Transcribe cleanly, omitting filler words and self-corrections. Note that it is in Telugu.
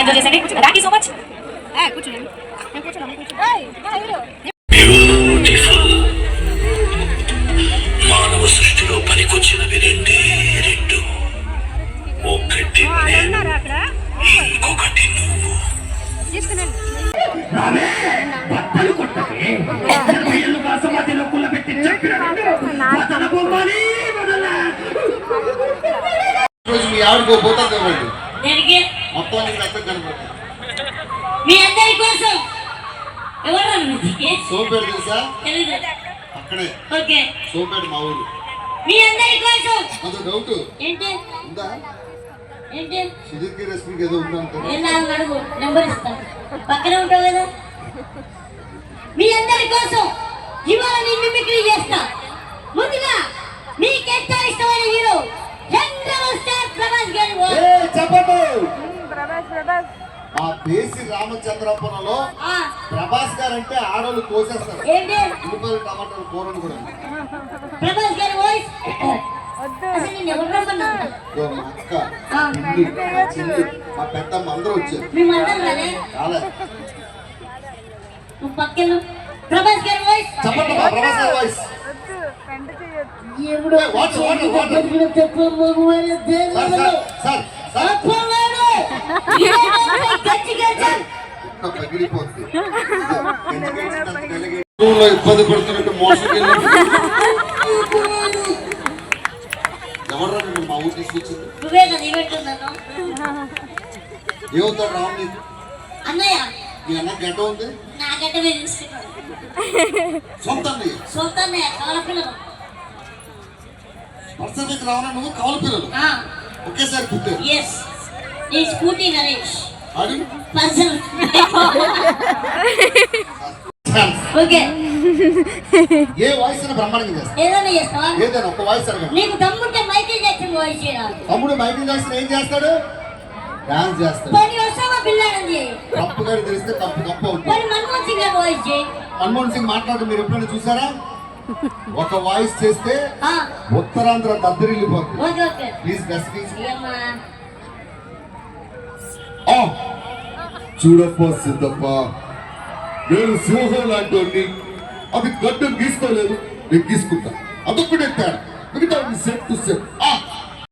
ఎంజాయ్ చేసేయండి. Thank you so much. మానవ సృష్టిలో పనికొచ్చినవి రెండే రెండు, ఒకటి ఇంకొకటి నువ్వు. మీ ఆవిడకు పోతుంది మొత్తం కనపడుతుంది. మీ అందరి కోసం సోంపేట తెలుసా? అక్కడే సోంపేట మా ఊరు. మీ అందరి కోసం అదో డౌట్ ఏంటి ఉందా? ఏంటి సుధీర్కి రెసిపీకి ఏదో ఉందంటే అడుగు, నెంబర్ ఇస్తాను, పక్కనే ఉంటావు కదా. మీ అందరి కోసం ఇవాళ నేను మిమిక్రీ చేస్తా. ముందుగా మీకెంత ఇష్టమైన హీరో ప్రభాస్ గారు. మా దేశీ రామచంద్రపురంలో ప్రభాస్ గారు అంటే ఆడోళ్ళు కోసేస్తారు. ఉల్లిపాయలు టమాటాలు కూరలు కూడా. ప్రభాస్ గారి వాయిస్ మా పెద్దమ్మ అందరూ వచ్చారు. ప్రభాస్ గారి వాయిస్ చెప్పండి. ప్రభాస్ గారి వాయిస్ ఇబ్బంది పడుతున్నట్టు మోసం ఎవరు మా ఊరు తీసుకొచ్చింది? ఏమవుతాడు రావు నీకు? అన్నయ్య నీ అన్న గడ్డ ఉంది, నా గడ్డ సొంత అన్నయ్య. సొంత అన్నయ్య కవల పిల్లలు. పర్సనల్ రావనా నువ్వు? కవల పిల్లలు ఒకేసారి పుట్టారు. ఈ స్కూటీ నరేష్ ఓకే. ఏ వాయిస్ అయినా బ్రహ్మాండంగా చేస్తా. ఏదైనా చేస్తావా? ఏదైనా ఒక వాయిస్ అడగండి. నీకు తమ్ముంటే మైకేల్ జాక్సన్ వాయిస్ చేయాలి. తమ్ముడు మైకేల్ జాక్సన్ ఏం చేస్తాడు? డాన్స్ చేస్తాడు. మరి ఒసామా బిన్ లాడెన్ చేయి. తప్పు గారు తెలిస్తే తప్పు అవుతుంది. మరి మన్మోహన్ సింగ్ గారి వాయిస్ చేయి. మన్మోహన్ సింగ్ మాట్లాడడం మీరు ఎప్పుడైనా చూసారా? ఒక వాయిస్ చేస్తే ఉత్తరాంధ్ర దద్దరిల్లిపోతుంది. Okay okay please best please. చూడప్ప సిద్ధప్ప, నేను సింహం లాంటి అది గడ్డం గీసుకోలేదు, నేను గీసుకుంటా. అదొక్కటే తేడా. మిగతా సెట్ టు సెట్.